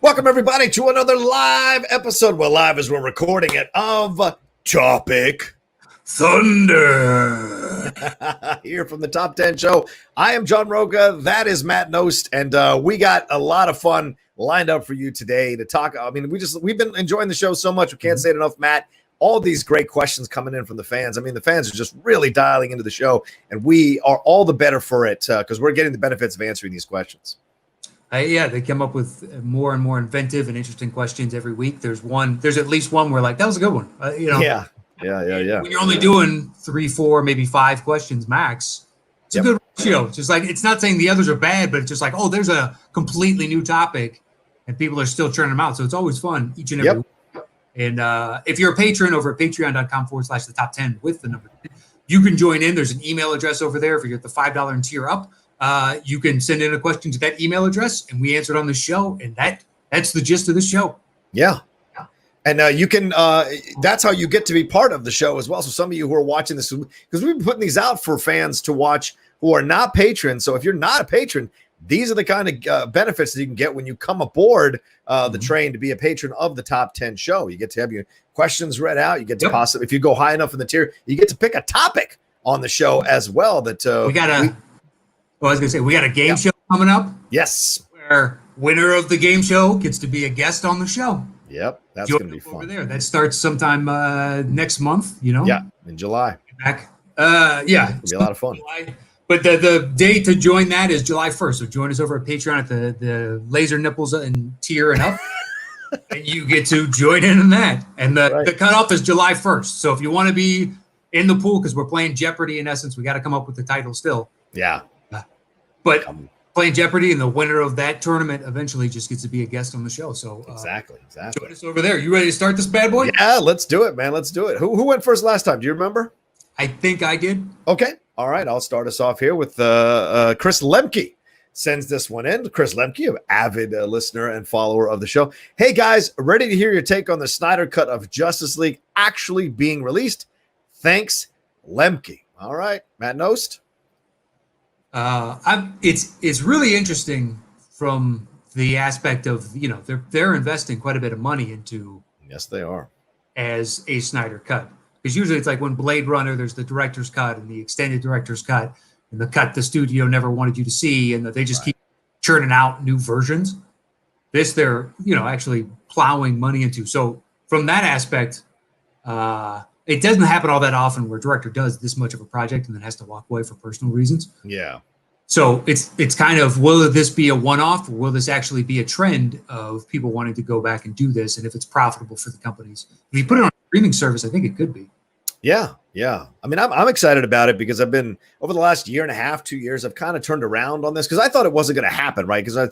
Welcome, everybody, to another live episode. Well, live as we're recording it of Topic Thunder. Here from the Top 10 Show. I am John Roca. That is Matt Nost. And we got a lot of fun lined up for you today to talk. I mean, we've been enjoying the show so much. We can't say it enough, Matt. All these great questions coming in from the fans. I mean, the fans are just really dialing into the show, and we are all the better for it because we're getting the benefits of answering these questions. Yeah, they come up with more and more inventive and interesting questions every week. There's at least one where like, that was a good one. Yeah. When you're only doing 3, 4, maybe 5 questions max, it's a good ratio. It's just like, it's not saying the others are bad, but it's just like, oh, there's a completely new topic and people are still churning them out. So it's always fun each and every week. And if you're a patron over at patreon.com/the top 10 with the number 10, you can join in. There's an email address over there. If you're at the $5 and tier up, you can send in a question to that email address and we answer it on the show. And that's the gist of the show. Yeah. And you can, that's how you get to be part of the show as well. So some of you who are watching this, because we've been putting these out for fans to watch who are not patrons. So if you're not a patron, these are the kind of benefits that you can get when you come aboard the train to be a patron of the Top 10 Show. You get to have your questions read out. You get to possibly, if you go high enough in the tier, you get to pick a topic on the show as well. That we got a game show coming up. Yes. Where winner of the game show gets to be a guest on the show. Yep. That's going to be fun. Over there. That starts sometime next month, Yeah, in July. Back. It'll be a lot of fun. July. But the date to join that is July 1st. So join us over at Patreon at the laser nipples and tier and up. And you get to join in that. And the cutoff is July 1st. So if you want to be in the pool, because we're playing Jeopardy in essence, we got to come up with the title still. Yeah. But playing Jeopardy and the winner of that tournament eventually just gets to be a guest on the show. So exactly. Join us over there. You ready to start this bad boy? Yeah, let's do it, man. Let's do it. Who went first last time? Do you remember? I think I did. Okay. All right. I'll start us off here with Chris Lemke sends this one in. Chris Lemke, an avid listener and follower of the show. Hey, guys, ready to hear your take on the Snyder cut of Justice League actually being released? Thanks, Lemke. All right. Matt Nost. It's really interesting from the aspect of, they're investing quite a bit of money into. Yes, they are. As a Snyder cut. Because usually it's like when Blade Runner, there's the director's cut and the extended director's cut and the cut the studio never wanted you to see, and that they just keep churning out new versions. This they're, actually plowing money into. So from that aspect, it doesn't happen all that often where a director does this much of a project and then has to walk away for personal reasons. Yeah. So it's kind of, will this be a one-off, or will this actually be a trend of people wanting to go back and do this? And if it's profitable for the companies, if you put it on a streaming service, I think it could be. Yeah. I mean, I'm excited about it because I've been over the last year and a half, 2 years, I've kind of turned around on this because I thought it wasn't going to happen, right? Because I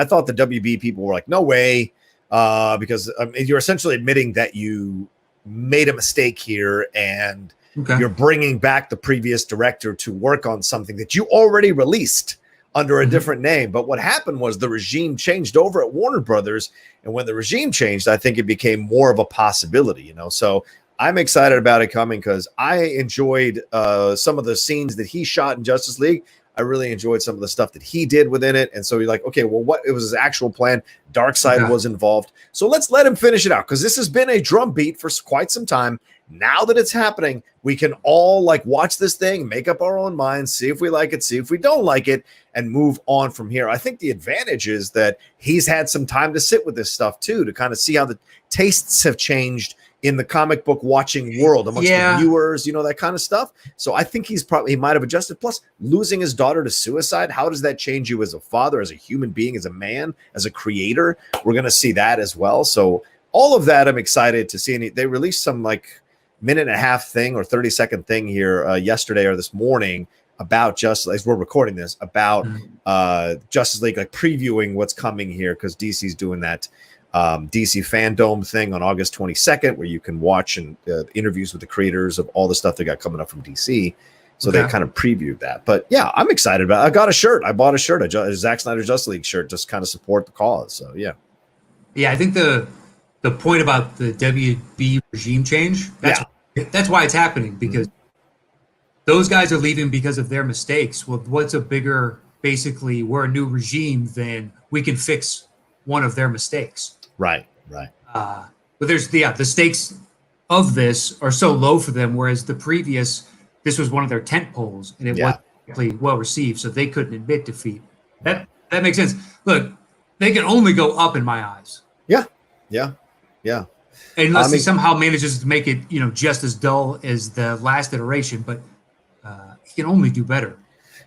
thought the WB people were like, no way, because you're essentially admitting that you made a mistake here and you're bringing back the previous director to work on something that you already released under a different name. But what happened was the regime changed over at Warner Brothers. And when the regime changed, I think it became more of a possibility, So I'm excited about it coming because I enjoyed some of the scenes that he shot in Justice League. I really enjoyed some of the stuff that he did within it. And so you're like, okay, well, what it was his actual plan. Darkseid was involved. So let's let him finish it out because this has been a drumbeat for quite some time. Now that it's happening, we can all watch this thing, make up our own minds, see if we like it, see if we don't like it, and move on from here. I think the advantage is that he's had some time to sit with this stuff too, to kind of see how the tastes have changed in the comic book watching world amongst the viewers, that kind of stuff. So I think he might have adjusted. Plus, losing his daughter to suicide, how does that change you as a father, as a human being, as a man, as a creator? We're going to see that as well. So all of that I'm excited to see. And they released some minute and a half thing or 30-second thing here yesterday or this morning about Justice League, as we're recording this, about Justice League, previewing what's coming here because DC's doing that DC Fandom thing on August 22nd, where you can watch and interviews with the creators of all the stuff they got coming up from DC. So they kind of previewed that. But yeah, I'm excited about it. I got a shirt. I bought a shirt, a Zack Snyder Justice League shirt, just kind of support the cause. So yeah. Yeah, I think the point about the WB regime change, that's why it's happening, because those guys are leaving because of their mistakes. Well, what's a bigger, basically, we're a new regime than we can fix one of their mistakes. Right. But there's the stakes of this are so low for them, whereas this was one of their tent poles, and it wasn't really well received, so they couldn't admit defeat. That makes sense. Look, they can only go up in my eyes. Yeah. Unless he somehow manages to make it, just as dull as the last iteration, but he can only do better.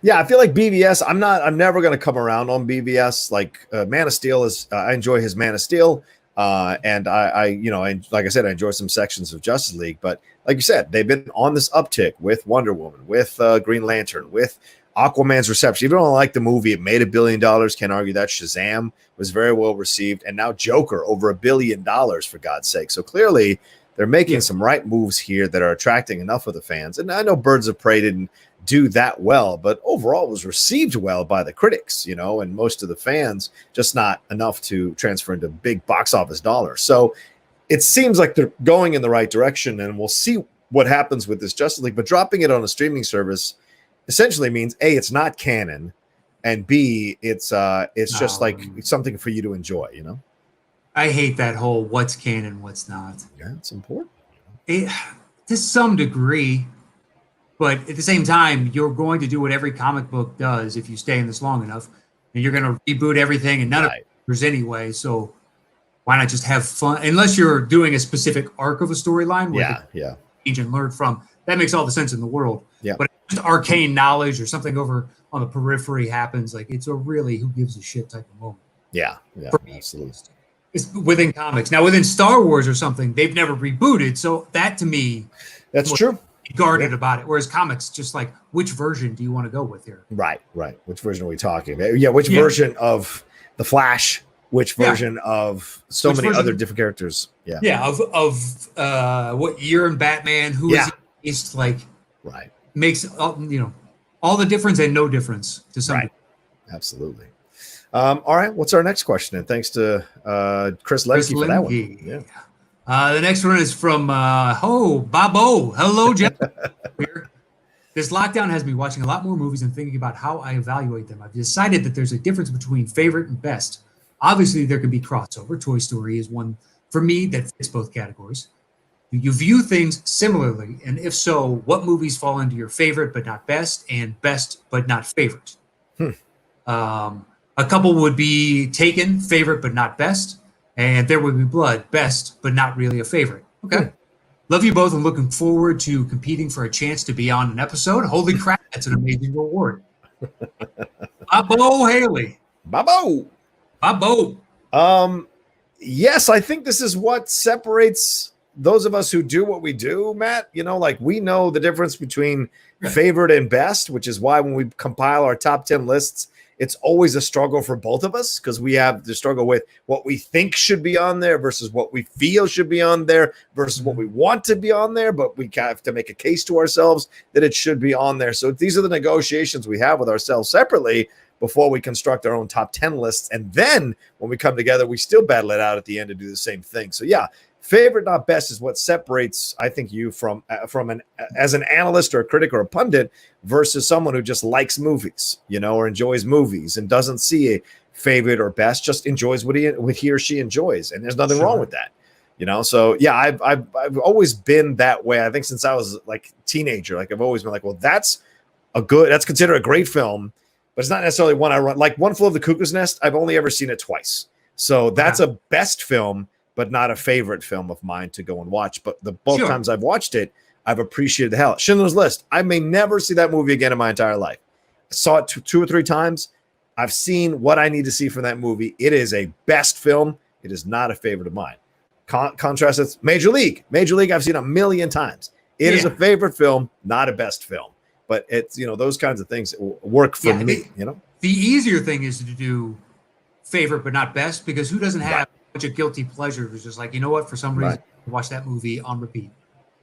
Yeah, I feel like BVS. I'm never going to come around on BVS. Like Man of Steel is. I enjoy his Man of Steel, and like I said, I enjoy some sections of Justice League. But like you said, they've been on this uptick with Wonder Woman, with Green Lantern, with Aquaman's reception. Even though I like the movie, it made $1 billion. Can't argue that. Shazam was very well received, and now Joker over $1 billion, for God's sake. So clearly, they're making some right moves here that are attracting enough of the fans. And I know Birds of Prey didn't do that well, but overall it was received well by the critics, and most of the fans, just not enough to transfer into big box office dollars. So it seems like they're going in the right direction, and we'll see what happens with this Justice League. But dropping it on a streaming service essentially means A, it's not canon, and B, it's just like something for you to enjoy, I hate that whole what's canon, what's not. Yeah, it's important. To some degree, but at the same time, you're going to do what every comic book does if you stay in this long enough, and you're going to reboot everything, and none of it matters anyway. So why not just have fun? Unless you're doing a specific arc of a storyline, where change and learn from. That makes all the sense in the world. Yeah. But if just arcane knowledge or something over on the periphery happens, like it's a really who gives a shit type of moment. Yeah, For me, absolutely. it's within comics. Now, within Star Wars or something, they've never rebooted, so that to me, that's true. Guarded about it, whereas comics, just like, which version do you want to go with here? Right. Which version are we talking about? Yeah, which version of the Flash? Which version of many other different characters? Of what year in Batman? Who is based? Like, makes all the difference and no difference to some. Right. Absolutely. All right. What's our next question? And thanks to Chris Lemke for that one. Yeah. The next one is from Babo. Hello, Jeff. This lockdown has me watching a lot more movies and thinking about how I evaluate them. I've decided that there's a difference between favorite and best. Obviously, there can be crossover. Toy Story is one for me that fits both categories. Do you view things similarly? And if so, what movies fall into your favorite but not best, and best but not favorite? A couple would be Taken, favorite but not best. And There Will Be Blood, best, but not really a favorite. Okay. Love you both and looking forward to competing for a chance to be on an episode. Holy crap, that's an amazing reward. Babo Haley. Babo. Yes, I think this is what separates those of us who do what we do, Matt. Like we know the difference between favorite and best, which is why when we compile our top 10 lists, it's always a struggle for both of us because we have to struggle with what we think should be on there versus what we feel should be on there versus what we want to be on there, but we have to make a case to ourselves that it should be on there. So these are the negotiations we have with ourselves separately before we construct our own top 10 lists. And then when we come together, we still battle it out at the end to do the same thing. So yeah, favorite, not best, is what separates, I think, you from as an analyst or a critic or a pundit versus someone who just likes movies, or enjoys movies and doesn't see a favorite or best, just enjoys what he or she enjoys, and there's nothing wrong with that, So yeah, I've always been that way. I think since I was like a teenager, like I've always been like, well, that's considered a great film, but it's not necessarily one I run. Like One Flew Over the Cuckoo's Nest, I've only ever seen it twice, so that's a best film, but not a favorite film of mine to go and watch. But both times I've watched it, I've appreciated the hell. Schindler's List, I may never see that movie again in my entire life. I saw it two or three times. I've seen what I need to see from that movie. It is a best film. It is not a favorite of mine. Contrast it, Major League. Major League, I've seen 1 million times. It is a favorite film, not a best film. But it's, those kinds of things work for me, The easier thing is to do favorite but not best, because who doesn't have a bunch of guilty pleasures? It's just like, what, for some reason, watch that movie on repeat.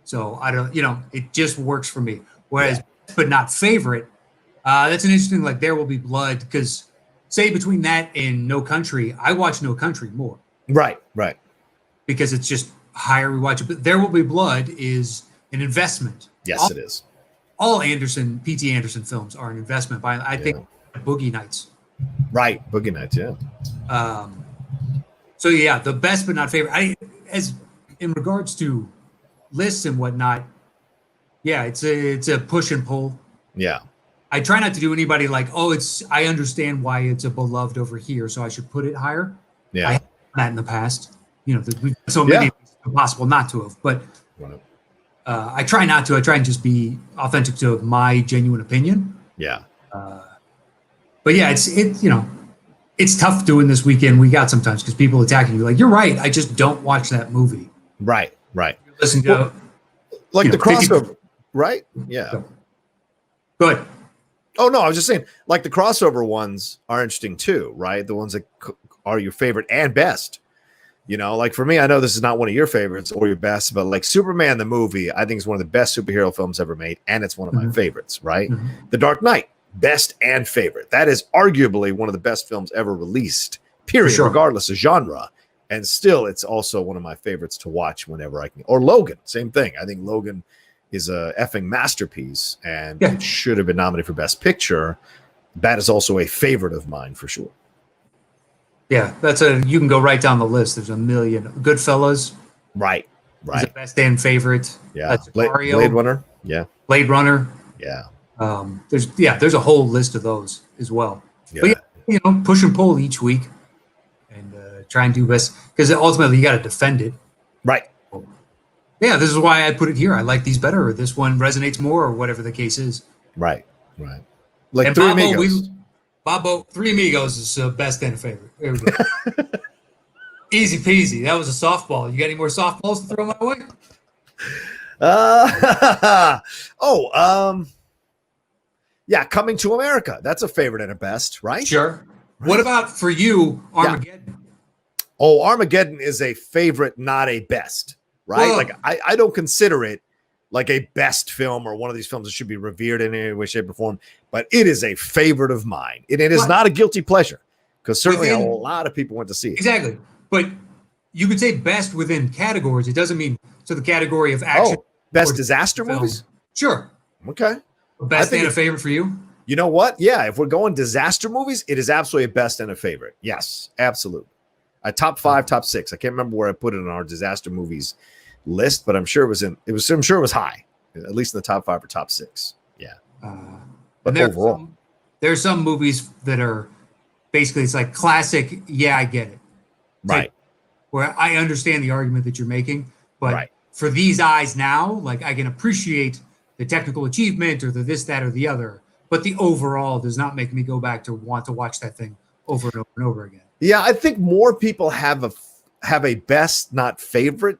So I don't, it just works for me. Whereas, but not favorite, that's an interesting, like There Will Be Blood, because say between that and No Country, I watch No Country more. Right. Because it's just higher rewatch. But There Will Be Blood is an investment. Yes, it is. All P.T. Anderson films are an investment. I think Boogie Nights. Right, Boogie Nights, yeah. So yeah, the best but not favorite. As in regards to lists and whatnot, yeah, it's a push and pull. Yeah. I try not to do anybody like, oh, I understand why it's a beloved over here, so I should put it higher. I Yeah. have done that in the past. We've so Yeah. many it's impossible not to have. But Right. I try not to. I try and just be authentic to my genuine opinion. Yeah. But yeah, it's tough doing this weekend. We got sometimes because people attacking you like, you're right. I just don't watch that movie. Right. Right. Listen to Like the 50 crossover, right? Yeah. Good. Oh no, I was just saying, like the crossover ones are interesting too, right? The ones that are your favorite and best. Like for me, I know this is not one of your favorites or your best, but like Superman the movie, I think is one of the best superhero films ever made, and it's one of my favorites, right? The Dark Knight, best and favorite. That is arguably one of the best films ever released, period, sure. regardless of genre. And still, it's also one of my favorites to watch whenever I can. Or Logan, same thing. I think Logan is a effing masterpiece, and it should have been nominated for Best Picture. That is also a favorite of mine for sure. Yeah, you can go right down the list. There's a million. Goodfellas. Right. Is the best and favorite. Yeah. Blade Runner. Yeah. Blade Runner. Yeah. There's a whole list of those as well. Yeah. But push and pull each week and try and do best because ultimately you got to defend it. Right. Yeah, this is why I put it here. I like these better, or this one resonates more, or whatever the case is. Right. Right. Like and Three Amigos. Three Amigos is best and favorite. There we go. Easy peasy. That was a softball. You got any more softballs to throw my way? Yeah, Coming to America. That's a favorite and a best, right? Sure. Right. What about for you, Armageddon? Yeah. Oh, Armageddon is a favorite, not a best, right? Whoa. Like I don't consider it like a best film or one of these films that should be revered in any way, shape, or form, but it is a favorite of mine. It is not a guilty pleasure because certainly a lot of people went to see it. Exactly. But you could say best within categories. It doesn't mean to the category of action. Oh, best disaster movies? Sure. Okay. Best and a favorite for you? You know what? Yeah, if we're going disaster movies, it is absolutely a best and a favorite. Yes, absolutely. Top 5, top 6. I can't remember where I put it in our disaster movies list, but I'm sure it was I'm sure it was high, at least in the top 5 or top 6. Yeah. But overall, there's some movies that are basically it's like classic. Yeah, I get it. Right. Where I understand the argument that you're making, but for these eyes now, like I can appreciate the technical achievement or the this, that, or the other, but the overall does not make me go back to want to watch that thing over and over and over again. Yeah, I think more people have a best, not favorite.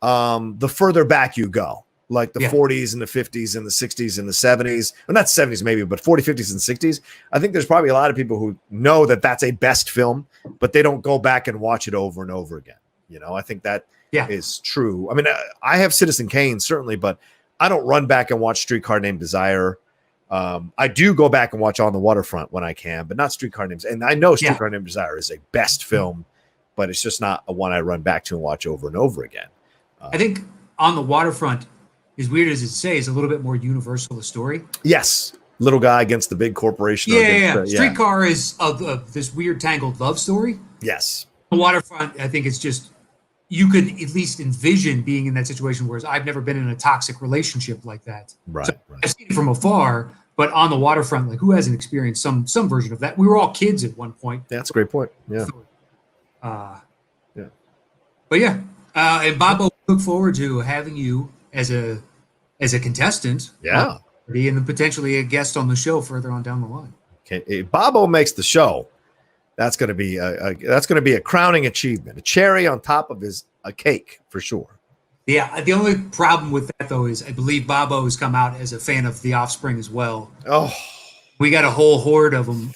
The further back you go, like the 40s and the 50s and the 60s and the 70s, well, not 70s maybe, but 40s, 50s, and 60s. I think there's probably a lot of people who know that that's a best film, but they don't go back and watch it over and over again. I think that is true. I mean, I have Citizen Kane certainly, but I don't run back and watch Streetcar Named Desire. I do go back and watch On the Waterfront when I can, but not Streetcar Named. And I know Streetcar Named Desire is a best film, but it's just not a one I run back to and watch over and over again. I think On the Waterfront, as weird as it say, is a little bit more universal a story. Yes. Little guy against the big corporation. Streetcar is this weird tangled love story. Yes. The Waterfront, I think it's just, you could at least envision being in that situation, whereas I've never been in a toxic relationship like that. Right. So I've seen it from afar, but On the Waterfront, like who hasn't experienced some version of that? We were all kids at one point. That's a great point. Yeah. But and Bobo, look forward to having you as a contestant. Yeah. And then potentially a guest on the show further on down the line. Okay. If Bobo makes the show, that's going to be a crowning achievement, a cherry on top of a cake for sure. Yeah. The only problem with that though is I believe Bobo has come out as a fan of The Offspring as well. Oh, we got a whole horde of them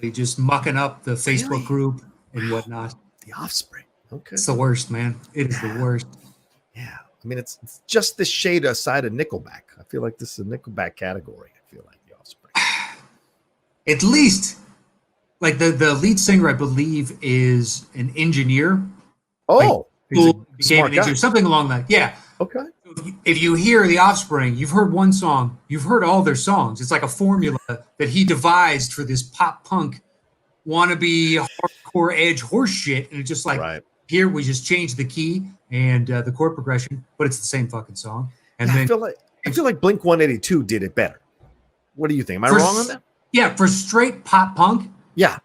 like, just mucking up the Facebook group and whatnot. The Offspring. Okay. It's the worst, man. It is the worst. Yeah. I mean, it's just this shade aside of Nickelback. I feel like this is a Nickelback category. I feel like The Offspring. At least, like the lead singer, I believe, is an engineer. Oh, became an engineer, something along that. Yeah. Okay. If you hear The Offspring, you've heard one song, you've heard all their songs. It's like a formula that he devised for this pop punk wannabe hardcore edge horse shit, and it's just like Right. here we just changed the key and the chord progression, but it's the same fucking song. And Yeah, then I feel like Blink 182 did it better. What do you think? Am I wrong on that? Yeah, for straight pop punk. Yeah.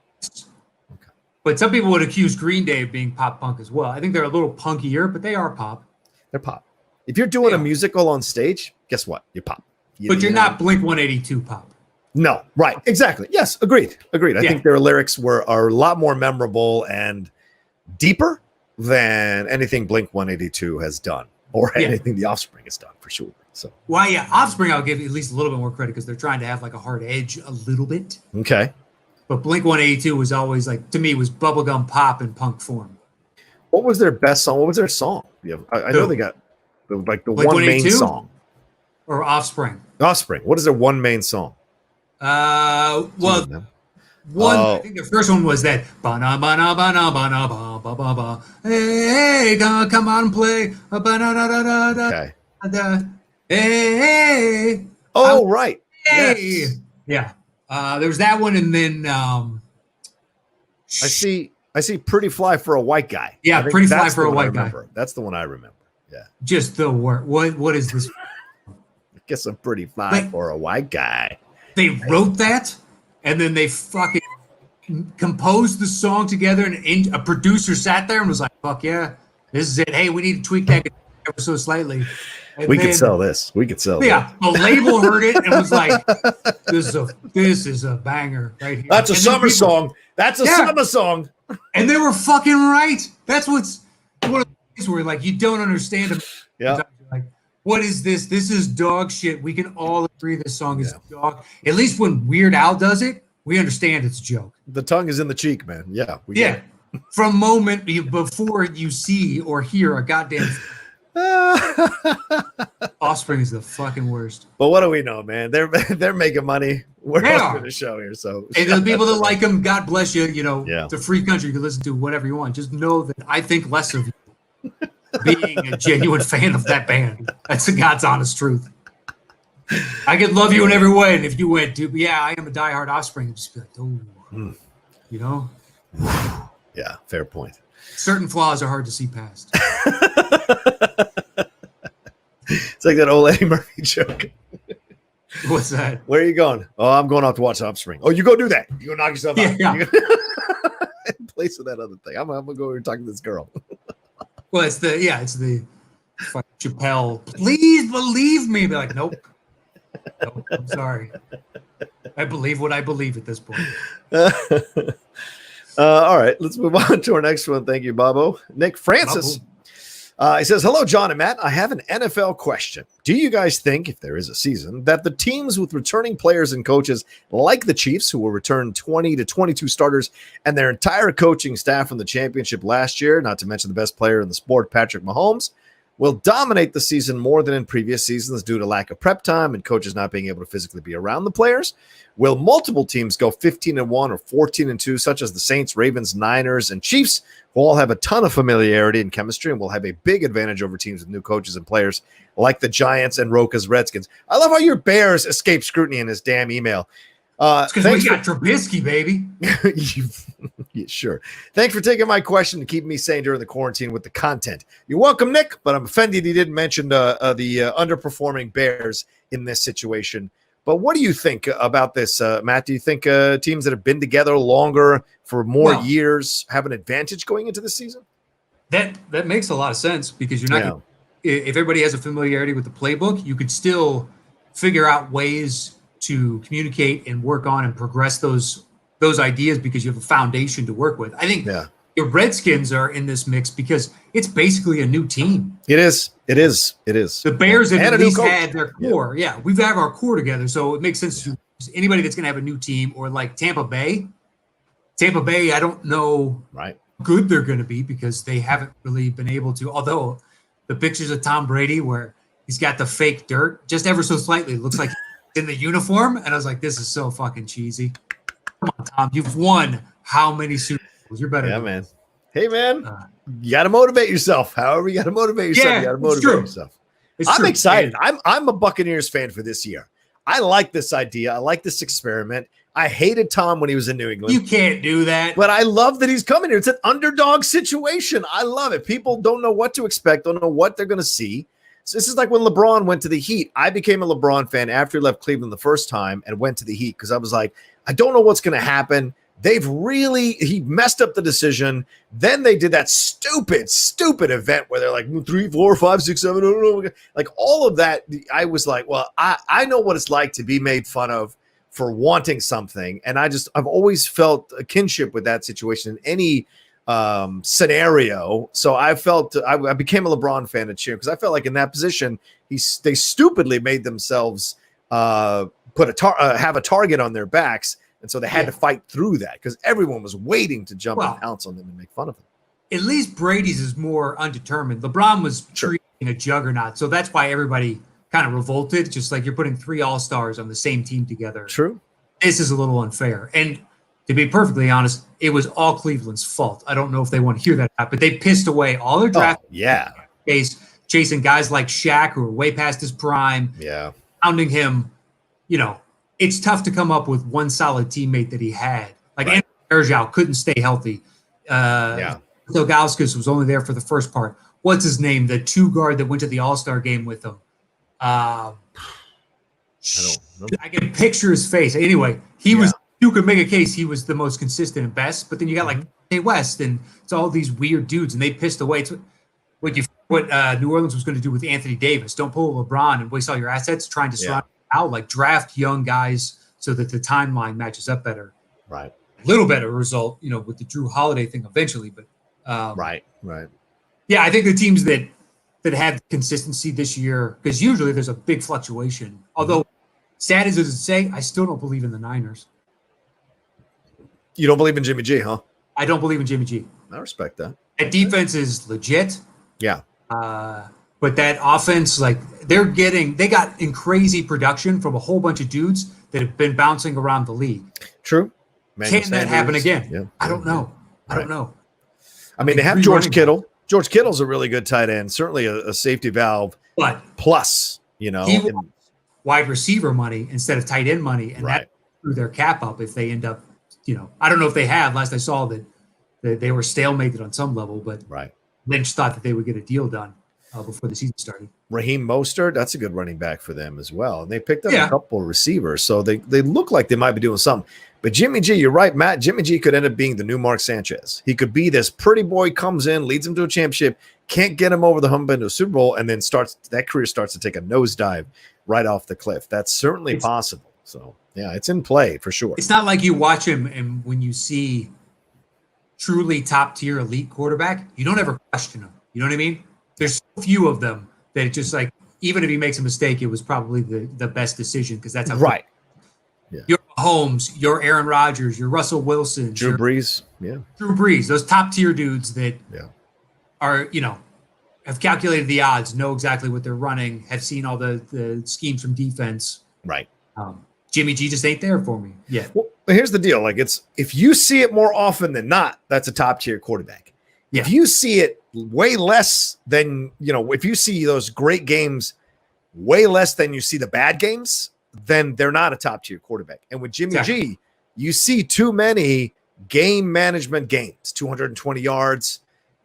But some people would accuse Green Day of being pop punk as well. I think they're a little punkier, but they are pop. They're pop. If you're doing a musical on stage, guess what? You're pop. But you're not Blink 182 pop. No, right. Exactly. Yes, agreed. I think their lyrics are a lot more memorable and deeper than anything Blink 182 has done or anything The Offspring has done, for sure. So, well, yeah, Offspring I'll give you at least a little bit more credit because they're trying to have like a hard edge a little bit. Okay. But Blink 182 was always like, to me, was bubblegum pop in punk form. What was their best song? What was their song? Yeah, I know they got the Blink one main song. Or Offspring. Offspring. What is their one main song? I think the first one was that ba-na ba-na ba-na ba-na ba ba ba ba. Hey, come on and play. Okay. Hey. Oh, right. Hey. Yes. Yeah. There was that one, and then I see Pretty Fly for a White Guy. Yeah, Pretty Fly for a White Guy. That's the one I remember. Yeah. Just the word. What is this? I guess I'm pretty fly for a white guy. They wrote that, and then they fucking composed the song together, and a producer sat there and was like, "Fuck yeah, this is it. Hey, we need to tweak that ever so slightly." And we could sell this. We could sell. Yeah, the label heard it and was like, "This is a banger right here." That's a summer song. That's a summer song. And they were fucking right. That's one of the things where like you don't understand them. Yeah. Like, what is this? This is dog shit. We can all agree this song is dog. At least when Weird Al does it, we understand it's a joke. The tongue is in the cheek, man. Yeah. From moment before you see or hear a goddamn Offspring is the fucking worst. But what do we know, man? They're making money. We're on the show here, so and the people that like them, God bless you. You know, it's a free country. You can listen to whatever you want. Just know that I think less of you being a genuine fan of that band. That's the God's honest truth. I could love you in every way, and if you went to, I am a diehard Offspring. You'd just be like, oh, you know. Yeah, fair point. Certain flaws are hard to see past. It's like that old Eddie Murphy joke. What's that? Where are you going? Oh, I'm going off to watch Offspring. Oh, you go do that. You go knock yourself out. Yeah. In place of that other thing. I'm gonna go over and talk to this girl. Well, it's the fucking Chappelle. Please believe me. Be like, nope, I'm sorry. I believe what I believe at this point. All right, let's move on to our next one. Thank you, Bobo. Nick Francis. He says, hello, John and Matt. I have an NFL question. Do you guys think, if there is a season, that the teams with returning players and coaches like the Chiefs, who will return 20 to 22 starters and their entire coaching staff from the championship last year, not to mention the best player in the sport, Patrick Mahomes, will dominate the season more than in previous seasons due to lack of prep time and coaches not being able to physically be around the players? Will multiple teams go 15-1 or 14-2, such as the Saints, Ravens, Niners, and Chiefs, who all have a ton of familiarity and chemistry and will have a big advantage over teams with new coaches and players like the Giants and Roka's Redskins? I love how your Bears escape scrutiny in this damn email. It's because we got Trubisky, baby. Yeah, sure. Thanks for taking my question to keep me sane during the quarantine with the content. You're welcome, Nick, but I'm offended he didn't mention the underperforming Bears in this situation. But what do you think about this, Matt? Do you think teams that have been together longer for more years have an advantage going into the season? That makes a lot of sense because you're not gonna, if everybody has a familiarity with the playbook, you could still figure out ways to communicate and work on and progress those ideas because you have a foundation to work with. I think the Redskins are in this mix because it's basically a new team. It is. The Bears have at least had their core. Yeah, we've had our core together, so it makes sense to anybody that's going to have a new team or like Tampa Bay. Tampa Bay, I don't know how good they're going to be because they haven't really been able to. Although the pictures of Tom Brady where he's got the fake dirt just ever so slightly looks like in the uniform, and I was like, this is so fucking cheesy. Come on, Tom, you've won how many Super Bowls? You're better. Yeah, man. Hey, man, you got to motivate yourself. However, you got to motivate yourself. You got to motivate yourself. I'm excited. I'm a Buccaneers fan for this year. I like this idea. I like this experiment. I hated Tom when he was in New England. You can't do that. But I love that he's coming here. It's an underdog situation. I love it. People don't know what to expect, don't know what they're going to see. So this is like when LeBron went to the Heat. I became a LeBron fan after he left Cleveland the first time and went to the Heat because I was like, I don't know what's going to happen. He messed up the decision. Then they did that stupid event where they're like 3, 4, 5, 6, 7, I don't know. Like all of that. I was like, well, I know what it's like to be made fun of for wanting something. And I've always felt a kinship with that situation in any scenario. So I felt I became a LeBron fan at cheer because I felt like in that position, they stupidly made themselves have a target on their backs. And so they had to fight through that because everyone was waiting to jump and pounce on them and make fun of them. At least Brady's is more undetermined. LeBron was treating a juggernaut. So that's why everybody kind of revolted. Just like you're putting 3 all-stars on the same team together. True. This is a little unfair. And to be perfectly honest, it was all Cleveland's fault. I don't know if they want to hear that, but they pissed away all their draft base, chasing guys like Shaq who were way past his prime. Yeah. Pounding him, it's tough to come up with one solid teammate that he had. Like Andrew Bergeau couldn't stay healthy. Ilgauskas was only there for the first part. What's his name? The 2 guard that went to the All-Star game with him. I can picture his face. Anyway, you could make a case he was the most consistent and best, but then you got like Kanye West and it's all these weird dudes and they pissed away. It's what New Orleans was going to do with Anthony Davis. Don't pull LeBron and waste all your assets trying to surround out, like draft young guys so that the timeline matches up better. Right. A little better result, with the Drew Holiday thing eventually, but right. Yeah, I think the teams that had consistency this year, because usually there's a big fluctuation. Although sad as it is to say, I still don't believe in the Niners. You don't believe in Jimmy G, huh? I don't believe in Jimmy G. I respect that. That defense is legit. Yeah. But that offense, like they got in crazy production from a whole bunch of dudes that have been bouncing around the league. True. Can that happen again? Yeah. I don't know. I don't know. I mean, they have George Kittle. George Kittle's a really good tight end, certainly a safety valve. But plus, he wants wide receiver money instead of tight end money, and that threw their cap up if they end up. I don't know if they have. Last I saw that they were stalemated on some level, but Lynch thought that they would get a deal done before the season started. Raheem Mostert, that's a good running back for them as well. And they picked up a couple of receivers, so they look like they might be doing something. But Jimmy G, you're right, Matt. Jimmy G could end up being the new Mark Sanchez. He could be this pretty boy, comes in, leads him to a championship, can't get him over the hump into a Super Bowl, and then that career starts to take a nosedive right off the cliff. That's certainly possible. So, yeah, it's in play for sure. It's not like you watch him and when you see truly top-tier elite quarterback, you don't ever question him. You know what I mean? There's so few of them that it's just like, even if he makes a mistake, it was probably the best decision because that's how Your Mahomes, your Aaron Rodgers, your Russell Wilson, Drew Brees, Drew Brees, those top tier dudes that are have calculated the odds, know exactly what they're running, have seen all the schemes from defense. Right. Jimmy G just ain't there for me yet. Well, here's the deal: like if you see it more often than not, that's a top tier quarterback. If you see it way less than if you see those great games way less than you see the bad games, then they're not a top tier quarterback. And with Jimmy G, you see too many game management games, 220 yards,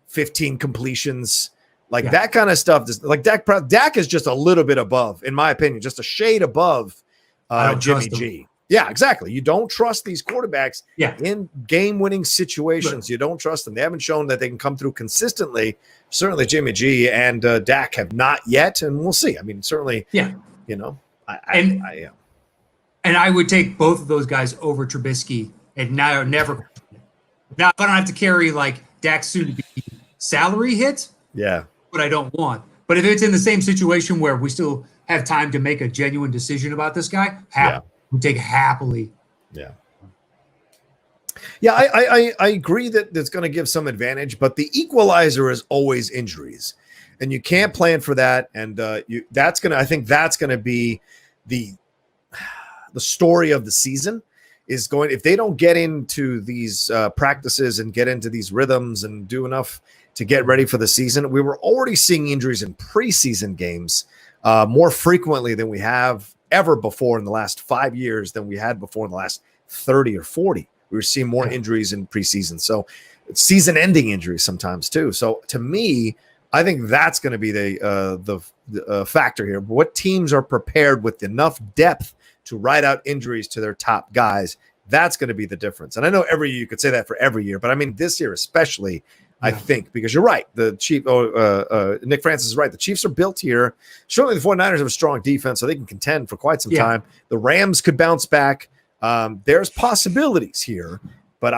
15 completions, that kind of stuff. Like Dak is just a little bit above, in my opinion, just a shade above Jimmy G. Yeah, exactly. You don't trust these quarterbacks in game-winning situations. You don't trust them. They haven't shown that they can come through consistently. Certainly Jimmy G and Dak have not yet, and we'll see. I mean, certainly, And I would take both of those guys over Trubisky and never. Now, if I don't have to carry like Dak's soon-to-be salary hit, what I don't want. But if it's in the same situation where we still have time to make a genuine decision about this guy, we take happily. I agree that that's going to give some advantage, but the equalizer is always injuries, and you can't plan for that. And I think that's going to be the story of the season. Is going if they don't get into these practices and get into these rhythms and do enough to get ready for the season. We were already seeing injuries in preseason games more frequently than we have ever before in the last 5 years than we had before in the last 30 or 40. We were seeing more injuries in preseason. So season-ending injuries sometimes too. So to me, I think that's going to be the factor here. What teams are prepared with enough depth to ride out injuries to their top guys? That's going to be the difference. And I know every year you could say that for every year, but I mean this year especially, I think, because you're right. The Chiefs, Nick Francis is right. The Chiefs are built here. Certainly the 49ers have a strong defense, so they can contend for quite some time. The Rams could bounce back. There's possibilities here, but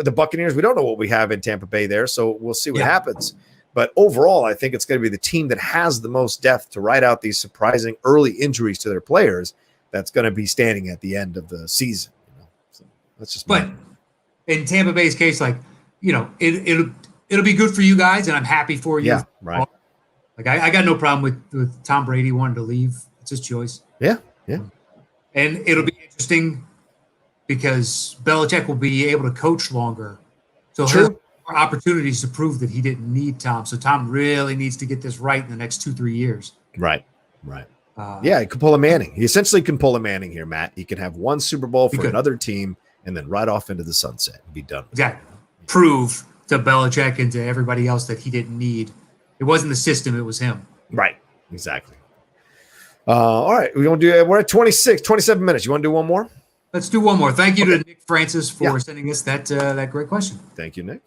the Buccaneers, we don't know what we have in Tampa Bay there, so we'll see what happens. But overall, I think it's going to be the team that has the most depth to ride out these surprising early injuries to their players that's going to be standing at the end of the season. So that's just. But in Tampa Bay's case, like, it'll be good for you guys, and I'm happy for you. Yeah, right. Like I got no problem with Tom Brady wanting to leave. It's his choice. Yeah. And it'll be interesting because Belichick will be able to coach longer. So he'll have more opportunities to prove that he didn't need Tom. So Tom really needs to get this right in the next 2-3 years. Right. Yeah, he could pull a Manning. He essentially can pull a Manning here, Matt. He can have one Super Bowl for another team and then ride off into the sunset and be done. Exactly. Prove to Belichick and to everybody else that he didn't need. It wasn't the system, it was him. Right. Exactly. All right. We're at 27 minutes. You want to do one more? Let's do one more. Thank you to Nick Francis for sending us that great question. Thank you, Nick.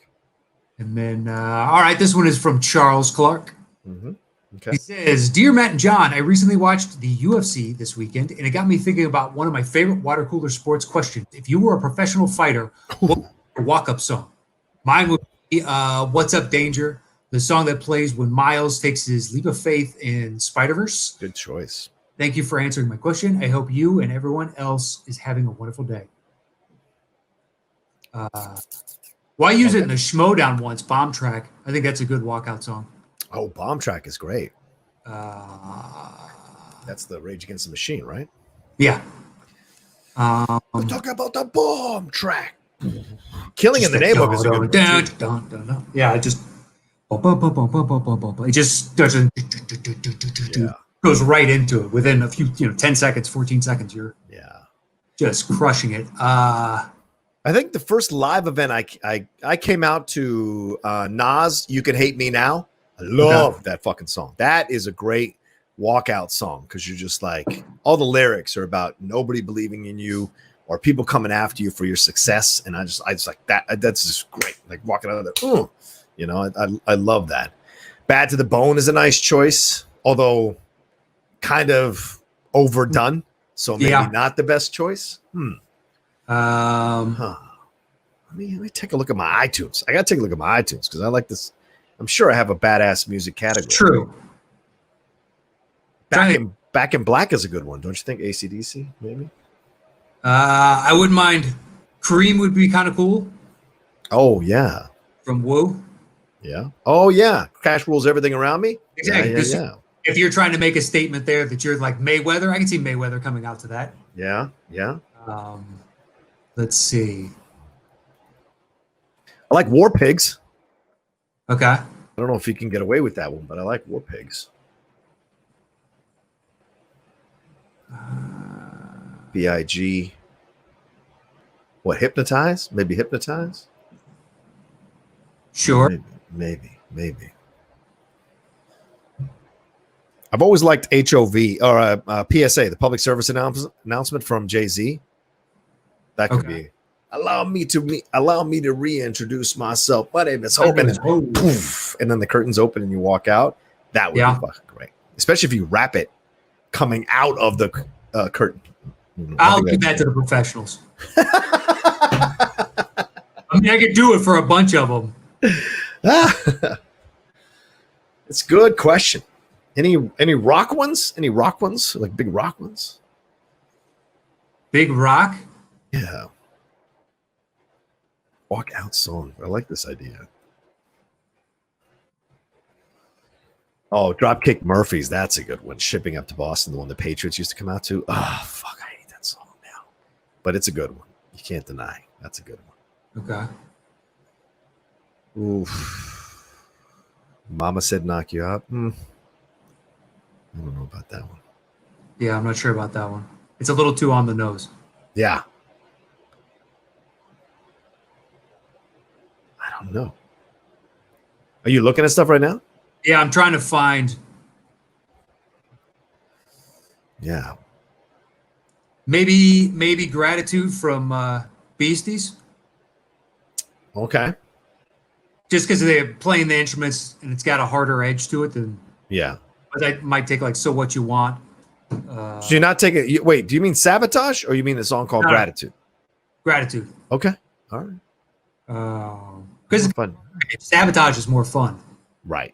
And then, all right, this one is from Charles Clark. Mm-hmm. Okay. He says, "Dear Matt and John, I recently watched the UFC this weekend, and it got me thinking about one of my favorite water cooler sports questions. If you were a professional fighter, what would be your walk-up song? Mine would be What's Up, Danger, the song that plays when Miles takes his leap of faith in Spider-Verse. Good choice. Thank you for answering my question. I hope you and everyone else is having a wonderful day." Well, I use it in the Schmodown once, Bomb Track. I think that's a good walkout song. Oh, Bomb Track is great. That's the Rage Against the Machine, right? Yeah. We're talking about the Bomb Track. Killing in the Neighborhood is a good one. Yeah, it just goes right into it within a few 10 seconds, 14 seconds. You're just crushing it. I think the first live event I came out to Nas, You Can Hate Me Now. I love that fucking song. That is a great walkout song because you're just like, all the lyrics are about nobody believing in you or people coming after you for your success. And I just like that. That's just great. Like walking out of there. I love that. Bad to the Bone is a nice choice, although kind of overdone. So maybe not the best choice. Let me take a look at my iTunes. I got to take a look at my iTunes because I like this. I'm sure I have a badass music category. True. Back in Black is a good one, don't you think? AC/DC, maybe. I wouldn't mind. Kareem would be kind of cool. Oh yeah. From Woo. Yeah. Oh yeah. Cash rules everything around me. Exactly. Yeah. If you're trying to make a statement there that you're like Mayweather, I can see Mayweather coming out to that. Yeah. Let's see. I like War Pigs. Okay. I don't know if you can get away with that one, but I like War Pigs. B.I.G. What, Hypnotize? Maybe Hypnotize? Sure. Maybe. I've always liked HOV or PSA, the public service announcement from Jay-Z. That could be. Allow me to reintroduce myself. My name is Hogan. And poof, and then the curtains open and you walk out. That would be fucking great. Especially if you wrap it coming out of the curtain. I'll give that to the professionals. I mean, I could do it for a bunch of them. It's a good question. Any rock ones? Any rock ones? Like big rock ones? Big rock? Yeah. Walk out song. I like this idea. Oh, Dropkick Murphys. That's a good one. Shipping Up to Boston, the one the Patriots used to come out to. Oh, fuck. I hate that song now. But it's a good one. You can't deny. That's a good one. Okay. Oof. Mama Said Knock You Up. I don't know about that one. Yeah, I'm not sure about that one. It's a little too on the nose. Yeah. No. Are you looking at stuff right now? Yeah, I'm trying to find. Yeah. Maybe Gratitude from Beasties. Okay. Just because they're playing the instruments and it's got a harder edge to it than. Yeah. But that might take like So What You Want. So you're not taking. Wait, do you mean Sabotage or you mean the song called Gratitude? Gratitude. Okay. All right. Because fun. Sabotage is more fun. Right.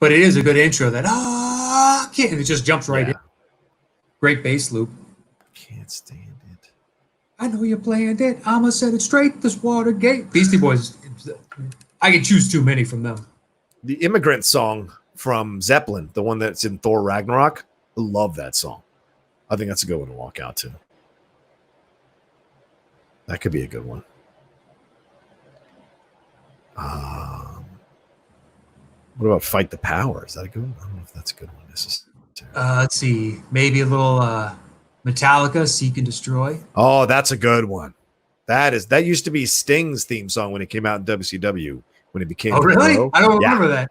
But it is a good intro that and it just jumps right in. Great bass loop. Can't stand it. I know you planned it. I'ma set it straight. This Watergate. Beastie Boys. I can choose too many from them. The Immigrant song from Zeppelin, the one that's in Thor Ragnarok. I love that song. I think that's a good one to walk out to. That could be a good one. What about Fight the Power? Is that a good one? I don't know if that's a good one. Let's see. Maybe a little Metallica, Seek and Destroy. Oh, that's a good one. That used to be Sting's theme song when it came out in WCW. When he became the really? Crow. I don't remember that.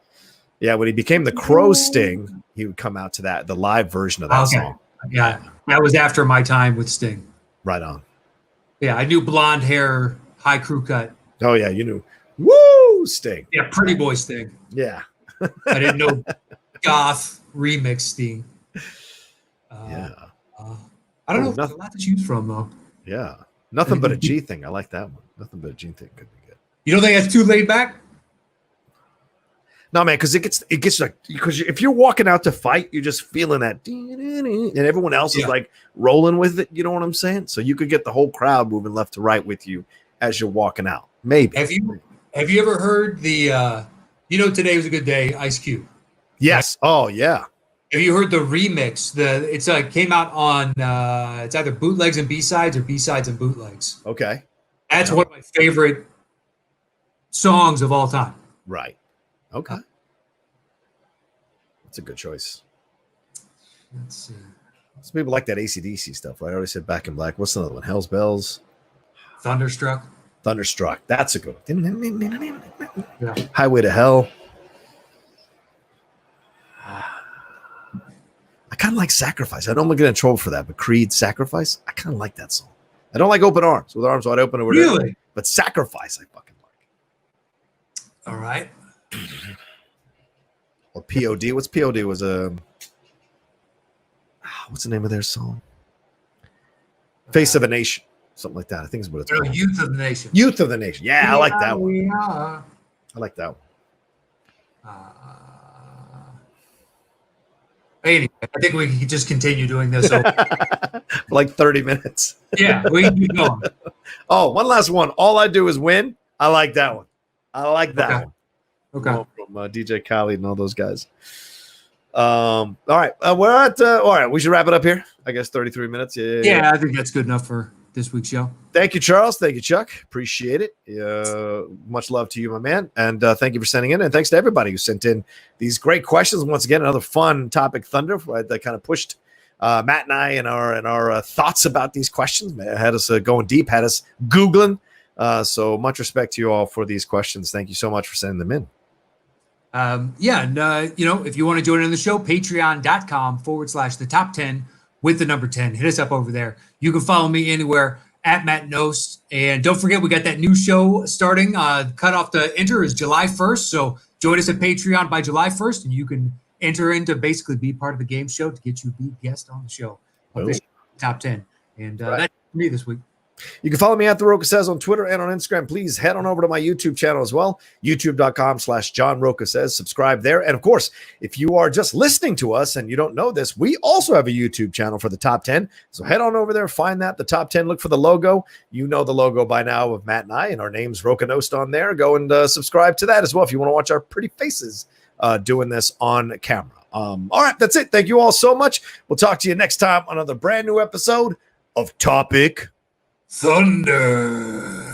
Yeah, when he became the Crow Sting, he would come out to the live version of that song. Yeah, that was after my time with Sting. Right on. Yeah, I knew blonde hair, high crew cut. Oh yeah, you knew. Woo, Sting. Yeah, pretty boy Sting. Yeah. I didn't know goth remix Sting. Yeah. I don't know. There's a lot to choose from though. Yeah. Nothing but a G thing. I like that one. Nothing but a G thing could be good. You don't think that's too laid back? No, man, because it gets like, because if you're walking out to fight, you're just feeling that, and everyone else is like rolling with it. You know what I'm saying? So you could get the whole crowd moving left to right with you as you're walking out. Maybe. Have you ever heard the Today Was a Good Day, Ice Cube? Yes. Right? Oh yeah. Have you heard the remix? It's came out on it's either bootlegs and B-sides or B-sides and bootlegs. Okay. That's one of my favorite songs of all time. Right. Okay. That's a good choice. Let's see. Some people like that AC/DC stuff, right? I already said Back in Black. What's another one? Hell's Bells. Thunderstruck. That's a good one. Yeah. Highway to Hell. I kind of like Sacrifice. I don't get in trouble for that, but Creed, Sacrifice, I kind of like that song. I don't like Open Arms, with arms wide open or whatever. Really? But Sacrifice, I fucking like. All right. Or POD. What's POD? Was what's the name of their song? Face of a Nation. Something like that. I think it's what it's called. Youth of the Nation. Youth of the Nation. Yeah, I like that one. I like that one. Anyway, I think we can just continue doing this for like 30 minutes. Yeah, we can keep going. Oh, one last one. All I Do Is Win. I like that one. I like that one. Okay. From DJ Khaled and all those guys. All right. We're at, all right. We should wrap it up here. I guess 33 minutes. Yeah, I think that's good enough for this week's show. Thank you, Charles. Thank you, Chuck. Appreciate it. Much love to you, my man. And thank you for sending in. And thanks to everybody who sent in these great questions. Once again, another fun topic, Thunder, that kind of pushed Matt and I and our thoughts about these questions. Had us going deep, had us Googling. So much respect to you all for these questions. Thank you so much for sending them in. If you want to join in the show, patreon.com/the top 10 with the number 10. Hit us up over there. You can follow me anywhere at Matt Nost. And don't forget, we got that new show starting. Cutoff to enter is July 1st. So join us at Patreon by July 1st, and you can enter in to basically be part of the game show to get you a guest on the show. Top 10. And that's me this week. You can follow me at The Roca Says on Twitter and on Instagram. Please head on over to my YouTube channel as well, youtube.com/John Roca Says. Subscribe there. And of course, if you are just listening to us and you don't know this, we also have a YouTube channel for the top 10. So head on over there, find that, the top 10. Look for the logo. You know the logo by now of Matt and I, and our name's Roca Nost on there. Go and subscribe to that as well if you want to watch our pretty faces doing this on camera. All right, that's it. Thank you all so much. We'll talk to you next time on another brand new episode of Topic Thunder.